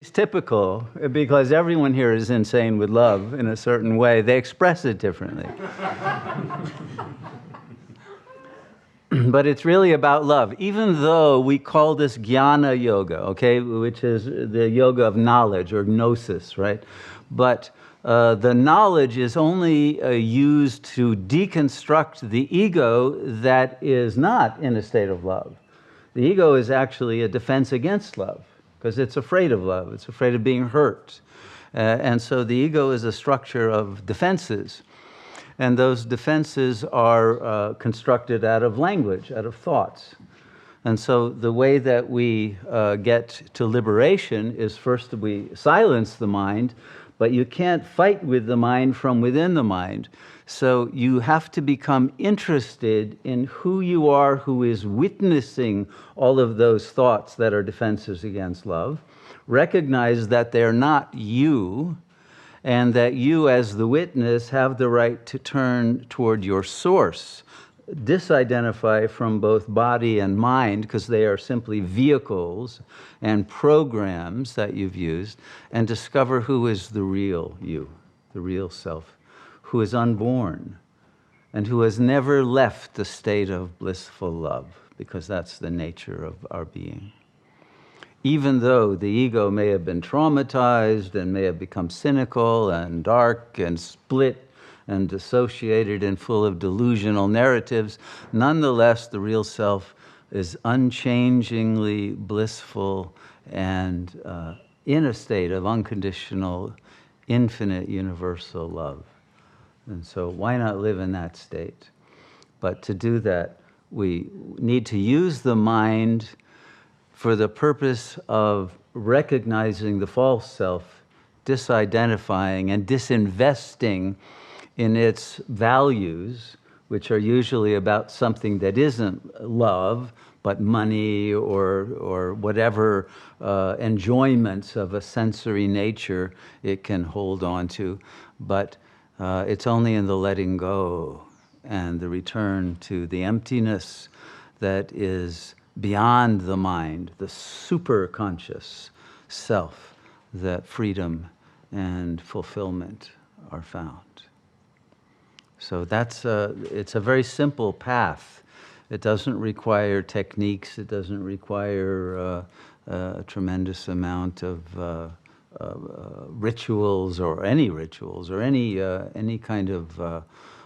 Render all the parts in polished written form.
It's typical because everyone here is insane with love in a certain way. They express it differently. But it's really about love. Even though we call this jnana yoga, okay, which is the yoga of knowledge or gnosis, right? But the knowledge is only used to deconstruct the ego that is not in a state of love. The ego is actually a defense against love, because it's afraid of love. It's afraid of being hurt. And so the ego is a structure of defenses. And those defenses are constructed out of language, out of thoughts. And so the way that we get to liberation is first we silence the mind, but you can't fight with the mind from within the mind. So you have to become interested in who you are, who is witnessing all of those thoughts that are defenses against love. Recognize that they're not you, and that you as the witness have the right to turn toward your source. Disidentify from both body and mind, because they are simply vehicles and programs that you've used, and discover who is the real you, the real self, who is unborn and who has never left the state of blissful love, because that's the nature of our being. Even though the ego may have been traumatized and may have become cynical and dark and split and dissociated and full of delusional narratives, nonetheless, the real self is unchangingly blissful and in a state of unconditional, infinite, universal love. And so why not live in that state? But to do that, we need to use the mind for the purpose of recognizing the false self, disidentifying and disinvesting in its values, which are usually about something that isn't love, but money or whatever enjoyments of a sensory nature it can hold on to. But it's only in the letting go and the return to the emptiness that is beyond the mind, the superconscious self, that freedom and fulfillment are found. So that's it's a very simple path. It doesn't require techniques. It doesn't require a tremendous amount of rituals or any kind of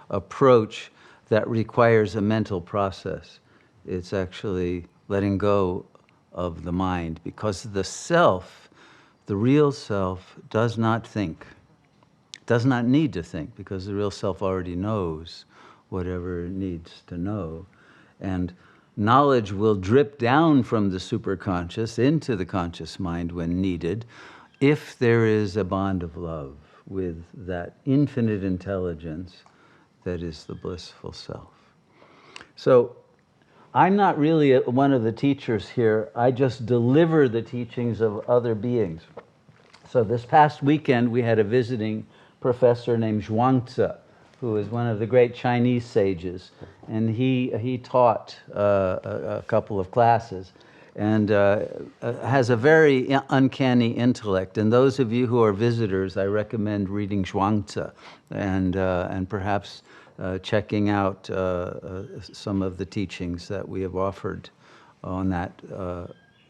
approach that requires a mental process. It's actually letting go of the mind, because the self, the real self, does not think, does not need to think, because the real self already knows whatever it needs to know. And knowledge will drip down from the superconscious into the conscious mind when needed, if there is a bond of love with that infinite intelligence that is the blissful self. So I'm not really one of the teachers here. I just deliver the teachings of other beings. So this past weekend, we had a visiting professor named Zhuangzi, who is one of the great Chinese sages. And he taught a couple of classes and has a very uncanny intellect. And those of you who are visitors, I recommend reading Zhuangzi and perhaps checking out some of the teachings that we have offered on that,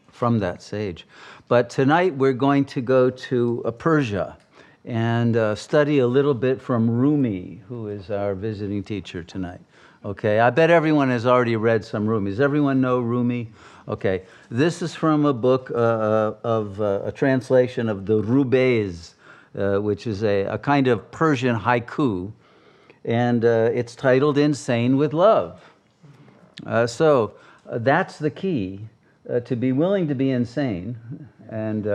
from that sage. But tonight we're going to go to Persia and study a little bit from Rumi, who is our visiting teacher tonight. Okay, I bet everyone has already read some Rumi. Does everyone know Rumi? Okay, this is from a book of a translation of the Rubais, which is a kind of Persian haiku. And it's titled Insane with Love. So that's the key, to be willing to be insane. And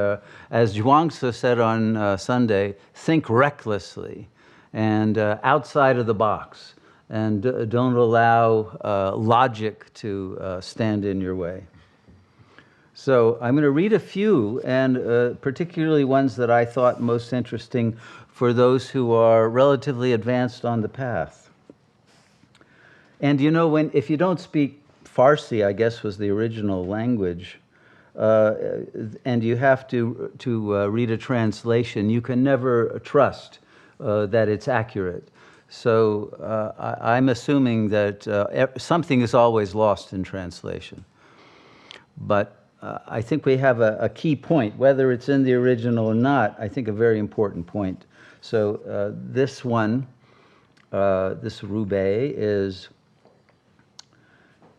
as Zhuangzi said on Sunday, think recklessly and outside of the box. And don't allow logic to stand in your way. So I'm going to read a few, and particularly ones that I thought most interesting for those who are relatively advanced on the path. And you know, if you don't speak Farsi, I guess was the original language, and you have to read a translation, you can never trust that it's accurate. So I'm assuming that something is always lost in translation. But I think we have a key point, whether it's in the original or not, I think a very important point. So this one, this Rubais is,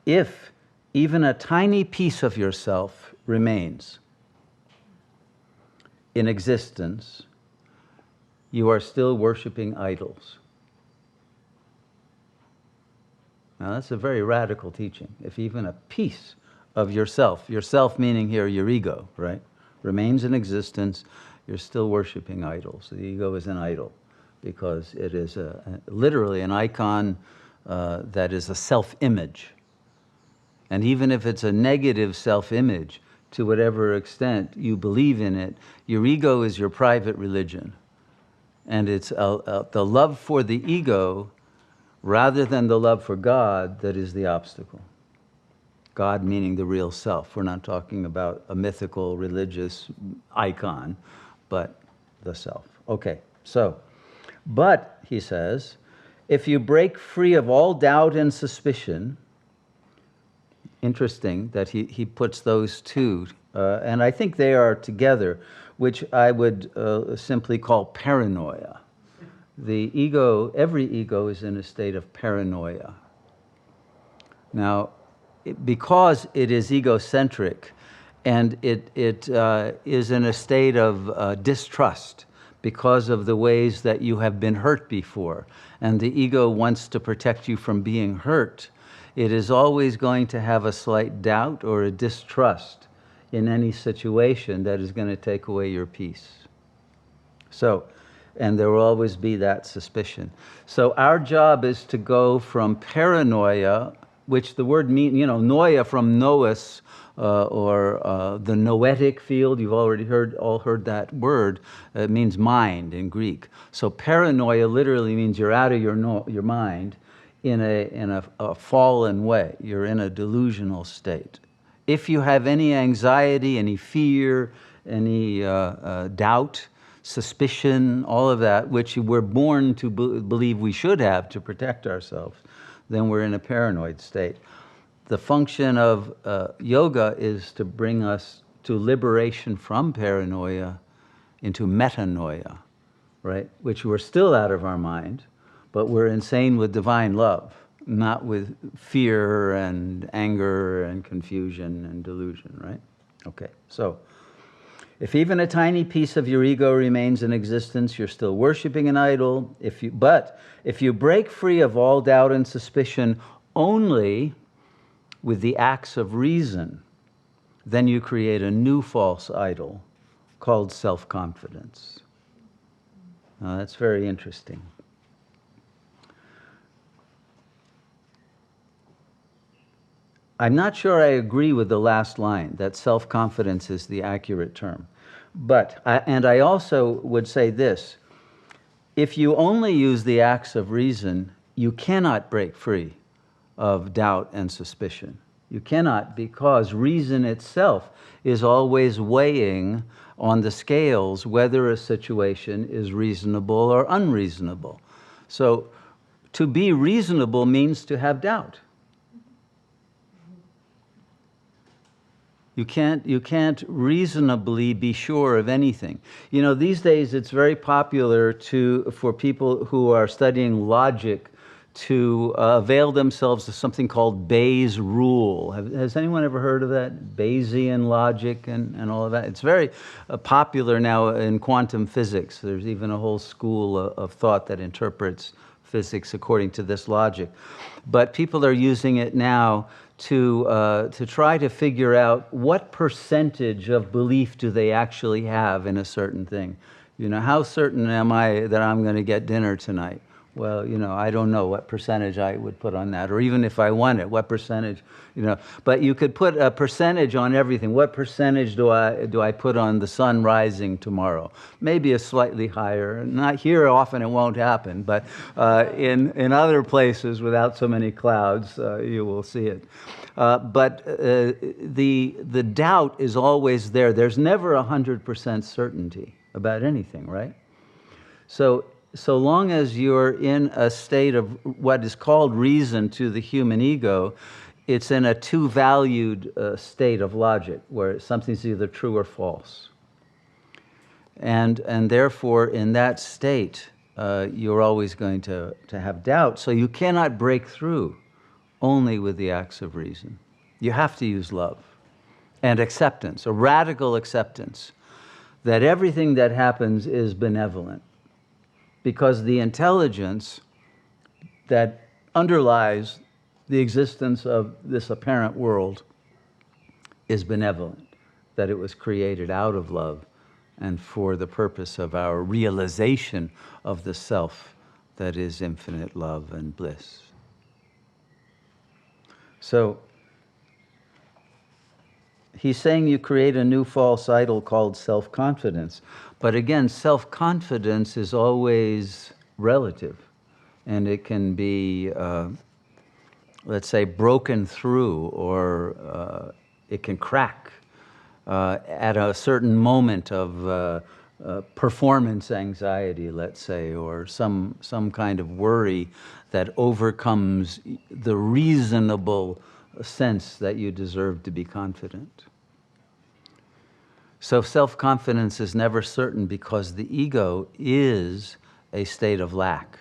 if even a tiny piece of yourself remains in existence, you are still worshiping idols. Now that's a very radical teaching. If even a piece of yourself meaning here your ego, right, remains in existence, you're still worshiping idols. The ego is an idol because it is literally an icon that is a self-image. And even if it's a negative self-image, to whatever extent you believe in it, your ego is your private religion. And it's the love for the ego rather than the love for God that is the obstacle. God meaning the real self. We're not talking about a mythical religious icon, but the self. Okay, so, but, he says, if you break free of all doubt and suspicion, interesting that he puts those two, and I think they are together, which I would simply call paranoia. The ego, every ego is in a state of paranoia. Now, because it is egocentric and it is in a state of distrust because of the ways that you have been hurt before, and the ego wants to protect you from being hurt, it is always going to have a slight doubt or a distrust in any situation that is going to take away your peace. So, and there will always be that suspicion. So our job is to go from paranoia, which the word means, noia from nous, or the noetic field. You've already heard that word. It means mind in Greek. So paranoia literally means you're out of your mind in a fallen way. You're in a delusional state. If you have any anxiety, any fear, any doubt, suspicion, all of that, which we're born to believe we should have to protect ourselves, then we're in a paranoid state. The function of yoga is to bring us to liberation from paranoia into metanoia, right? Which we're still out of our mind, but we're insane with divine love, not with fear and anger and confusion and delusion, right? Okay, so if even a tiny piece of your ego remains in existence, you're still worshiping an idol. But if you break free of all doubt and suspicion only with the acts of reason, then you create a new false idol called self-confidence. Now, that's very interesting. I'm not sure I agree with the last line, that self-confidence is the accurate term. But, and I also would say this, if you only use the acts of reason, you cannot break free of doubt and suspicion. You cannot, because reason itself is always weighing on the scales whether a situation is reasonable or unreasonable. So to be reasonable means to have doubt. You can't reasonably be sure of anything. These days it's very popular for people who are studying logic to avail themselves of something called Bayes' rule. Has anyone ever heard of that? Bayesian logic and all of that? It's very popular now in quantum physics. There's even a whole school of thought that interprets physics according to this logic. But people are using it now to try to figure out what percentage of belief do they actually have in a certain thing. How certain am I that I'm going to get dinner tonight? Well, I don't know what percentage I would put on that, or even if I won it, what percentage, But you could put a percentage on everything. What percentage do I put on the sun rising tomorrow? Maybe a slightly higher. Not here, often it won't happen, but in other places without so many clouds, you will see it. But the doubt is always there. There's never 100% certainty about anything, right? So long as you're in a state of what is called reason to the human ego, it's in a two-valued state of logic, where something's either true or false. And therefore, in that state, you're always going to have doubt. So you cannot break through only with the acts of reason. You have to use love and acceptance, a radical acceptance that everything that happens is benevolent. Because the intelligence that underlies the existence of this apparent world is benevolent, that it was created out of love and for the purpose of our realization of the self that is infinite love and bliss. So he's saying you create a new false idol called self-confidence. But again, self-confidence is always relative, and it can be, let's say, broken through, or it can crack at a certain moment of performance anxiety, let's say, or some kind of worry that overcomes the reasonable sense that you deserve to be confident. So self-confidence is never certain because the ego is a state of lack.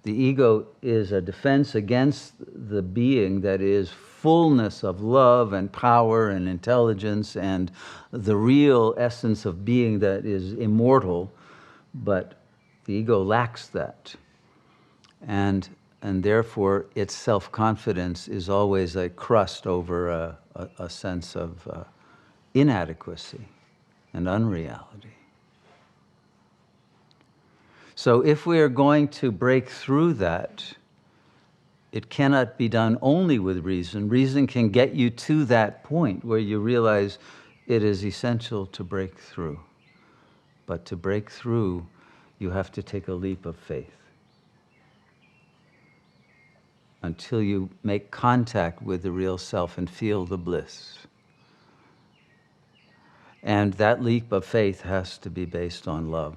The ego is a defense against the being that is fullness of love and power and intelligence and the real essence of being that is immortal, but the ego lacks that. And therefore its self-confidence is always a crust over a sense of inadequacy and unreality. So if we are going to break through that, it cannot be done only with reason. Reason can get you to that point where you realize it is essential to break through. But to break through, you have to take a leap of faith until you make contact with the real self and feel the bliss. And that leap of faith has to be based on love.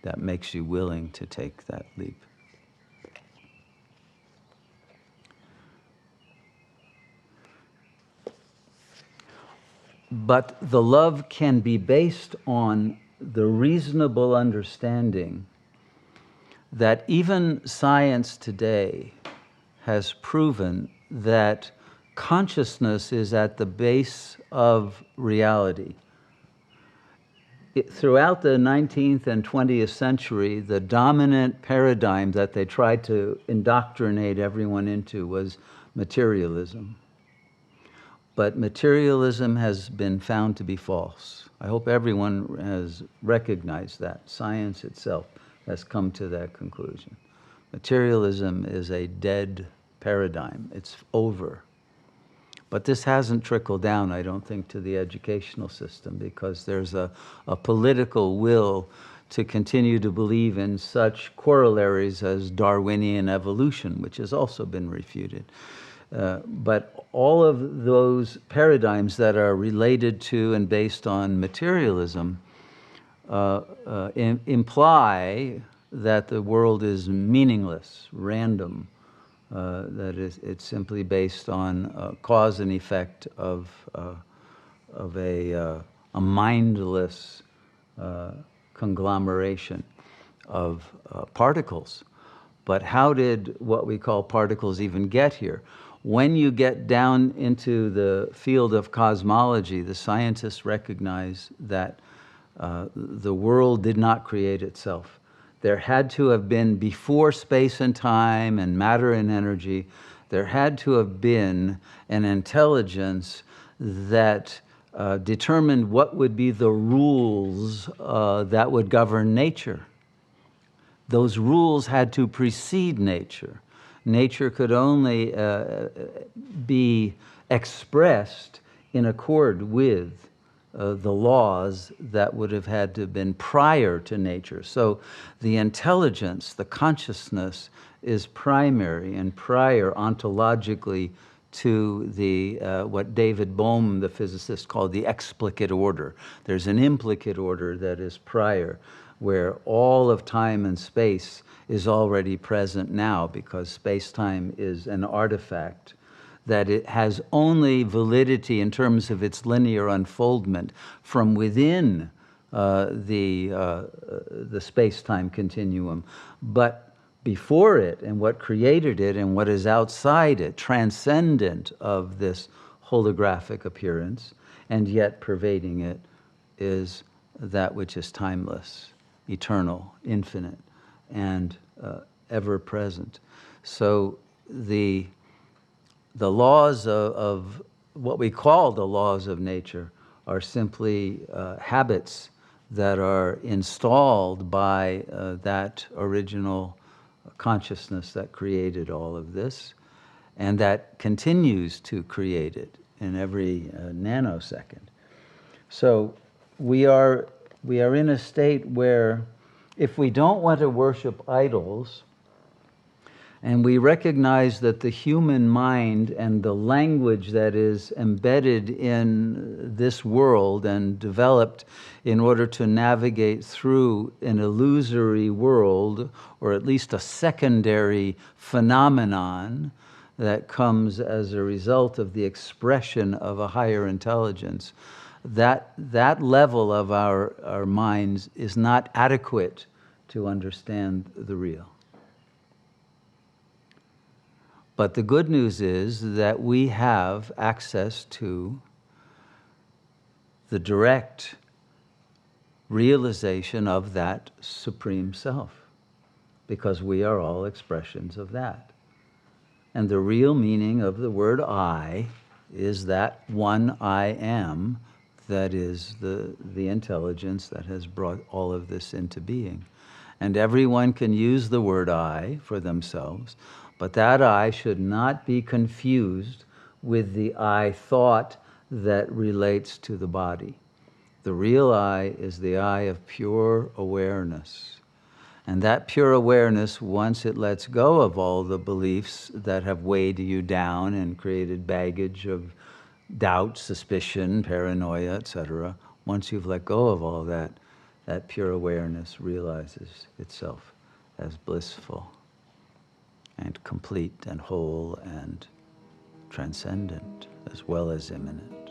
That makes you willing to take that leap. But the love can be based on the reasonable understanding that even science today has proven that consciousness is at the base of reality. Throughout the 19th and 20th century, the dominant paradigm that they tried to indoctrinate everyone into was materialism. But materialism has been found to be false. I hope everyone has recognized that. Science itself has come to that conclusion. Materialism is a dead paradigm. It's over. But this hasn't trickled down, I don't think, to the educational system because there's a political will to continue to believe in such corollaries as Darwinian evolution, which has also been refuted. But all of those paradigms that are related to and based on materialism imply that the world is meaningless, random, that it's simply based on cause and effect of a mindless conglomeration of particles. But how did what we call particles even get here? When you get down into the field of cosmology, the scientists recognize that the world did not create itself. There had to have been, before space and time and matter and energy, there had to have been an intelligence that determined what would be the rules that would govern nature. those rules had to precede nature. Nature could only be expressed in accord with the laws that would have had to have been prior to nature. So the intelligence, the consciousness, is primary and prior ontologically to the what David Bohm, the physicist, called the explicate order. There's an implicate order that is prior, where all of time and space is already present now, because space-time is an artifact that it has only validity in terms of its linear unfoldment from within the space-time continuum. But before it, and what created it, and what is outside it, transcendent of this holographic appearance, and yet pervading it, is that which is timeless, eternal, infinite, and ever present. So the laws of what we call the laws of nature are simply habits that are installed by that original consciousness that created all of this, and that continues to create it in every nanosecond. So we are in a state where, if we don't want to worship idols, and we recognize that the human mind and the language that is embedded in this world and developed in order to navigate through an illusory world, or at least a secondary phenomenon that comes as a result of the expression of a higher intelligence, that level of our minds is not adequate to understand the real. But the good news is that we have access to the direct realization of that Supreme Self, because we are all expressions of that. And the real meaning of the word I is that one I am, that is the intelligence that has brought all of this into being. And everyone can use the word I for themselves, but that I should not be confused with the I thought that relates to the body. The real I is the I of pure awareness. And that pure awareness, once it lets go of all the beliefs that have weighed you down and created baggage of doubt, suspicion, paranoia, etc., once you've let go of all that, that pure awareness realizes itself as blissful and complete and whole and transcendent, as well as immanent.